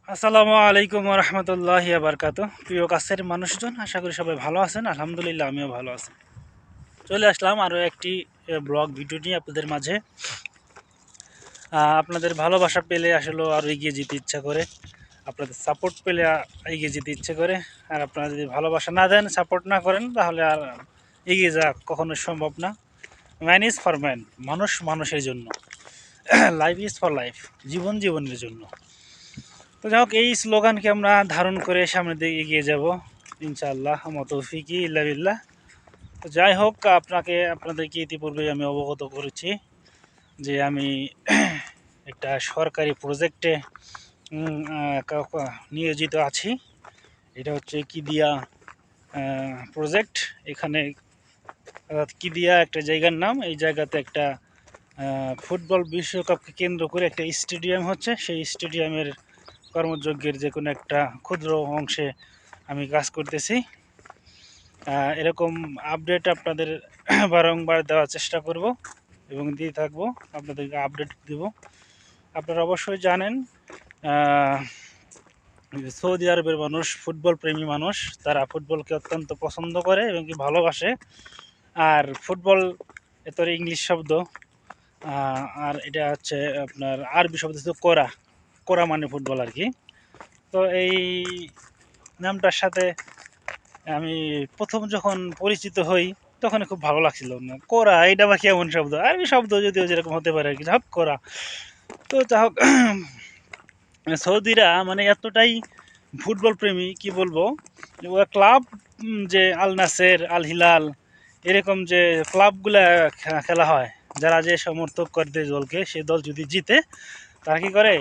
আসসালামু আলাইকুম রহমতুল্লাহি বারকাত। প্রিয় কাছের মানুষজন, আশা করি সবাই ভালো আছেন। আলহামদুলিল্লাহ, আমিও ভালো আছি। চলে আসলাম আরও একটি ব্লগ ভিডিও নিয়ে আপনাদের মাঝে। আপনাদের ভালোবাসা পেলে আসলে আরও এগিয়ে যেতে ইচ্ছা করে, আপনাদের সাপোর্ট পেলে এগিয়ে যেতে ইচ্ছে করে। আর আপনারা যদি ভালোবাসা না দেন, সাপোর্ট না করেন, তাহলে আর এগিয়ে যাওয়া কখনো সম্ভব না। ম্যান ইজ ফর ম্যান, মানুষ মানুষের জন্য, লাইফ ইজ ফর লাইফ, জীবন জীবনের জন্য। তো যাই হোক, এই স্লোগানকে আমরা ধারণ করে সামনের দিকে এগিয়ে যাব ইনশাআল্লাহ, তৌফিকি ইল্লা বিল্লাহ। তো যাই হোক, আপনাদেরকে ইতিপূর্বে আমি অবগত করেছি যে আমি একটা সরকারি প্রজেক্টে নিয়োজিত আছি। এটা হচ্ছে কিদিয়া প্রজেক্ট। এখানে কিদিয়া একটা জায়গার নাম। এই জায়গাতে একটা ফুটবল বিশ্বকাপকে কেন্দ্র করে একটা স্টেডিয়াম হচ্ছে। সেই স্টেডিয়ামের কর্মযজ্ঞের যে কোনো একটা ক্ষুদ্র অংশে আমি কাজ করতেছি। এরকম আপডেট আপনাদের বারংবার দেওয়ার চেষ্টা করব এবং দিয়ে থাকবো, আপনাদেরকে আপডেট দেব। আপনারা অবশ্যই জানেন, সৌদি আরবের মানুষ ফুটবল প্রেমী মানুষ। তারা ফুটবলকে অত্যন্ত পছন্দ করে এবং কি ভালোবাসে। আর ফুটবল এত ইংলিশ শব্দ, আর এটা হচ্ছে আপনার আরবি শব্দ হচ্ছে কোরা। কোরা মানে ফুটবল আর কি। তো এই নামটার সাথে আমি প্রথম যখন পরিচিত হই, তখন খুব ভালো লাগছিল। না কোরা, এটা বা কেমন শব্দ, আরবি শব্দ যদিও যেরকম হতে পারে আর কি, যাই কোরা। তো যাই হোক, সৌদিরা মানে এতটাই ফুটবল প্রেমী, কি বলবো, ও ক্লাব যে আল নাসের, আল হিলাল, এরকম যে ক্লাবগুলা খেলা হয়, যারা যে সমর্থক করে দলকে, সেই দল যদি জিতে, তারা কি করে,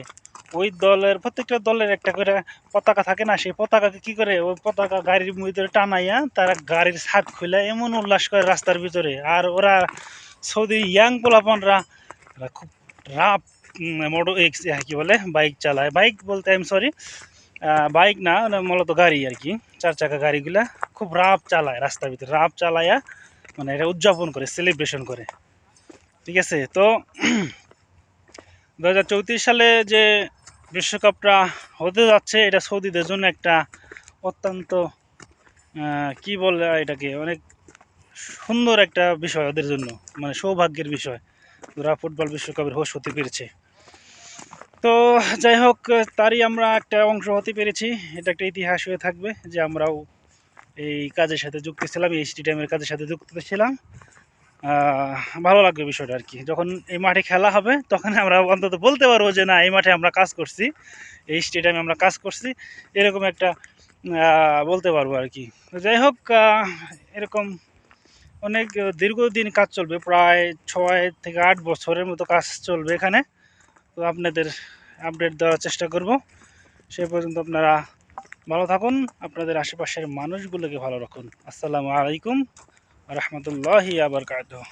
ওই দলের প্রত্যেকটা দলের একটা করে পতাকা থাকে না, সেই পতাকাকে কি করে, ওই পতাকা গাড়ির ভিতরে টানাইয়া তারা গাড়ির ছাদ খুলে এমন উল্লাস করে রাস্তার ভিতরে। আর ওরা সৌদি ইয়াং পোলাপনরা খুব রাফ মোটর কি বলে, বাইক চালায়। বাইক বলতে আই এম সরি, বাইক না, মূলত গাড়ি আর কি, চার চাকা গাড়িগুলা খুব রাফ চালায় রাস্তার ভিতরে, রাফ চালাইয়া মানে এটা উদযাপন করে, সেলিব্রেশন করে। ঠিক আছে। তো 2034 সালে যে বিশ্বকাপটা হতে যাচ্ছে, এটা সৌদিদের জন্য একটা অত্যন্ত কি বলে এটাকে, অনেক সুন্দর একটা বিষয় ওদের জন্য, মানে সৌভাগ্যের বিষয়। ওরা ফুটবল বিশ্বকাপের হোস্ট হতে পেরেছে। তো যাই হোক, তারই আমরা একটা অংশ হতে পেরেছি। এটা একটা ইতিহাস হয়ে থাকবে যে আমরাও এই কাজের সাথে যুক্ত ছিলাম, এই স্টেডিয়ামের কাজের সাথে যুক্ত ছিলাম। ভালো লাগবে বিষয়টা আর কি। যখন এই মাঠে খেলা হবে, তখন আমরা অন্তত বলতে পারবো যে না, এই মাঠে আমরা কাজ করছি, এই স্টেডিয়ামে আমরা কাজ করছি, এরকম একটা বলতে পারবো আর কি। তো যাই হোক, এরকম অনেক দীর্ঘদিন কাজ চলবে, প্রায় 6 থেকে 8 বছরের মতো কাজ চলবে এখানে। তো আপনাদের আপডেট দেওয়ার চেষ্টা করব। সেই পর্যন্ত আপনারা ভালো থাকুন, আপনাদের আশেপাশের মানুষগুলোকে ভালো রাখুন। আসসালামু আলাইকুম রহমতুল্লাহি আবরকাতুহ।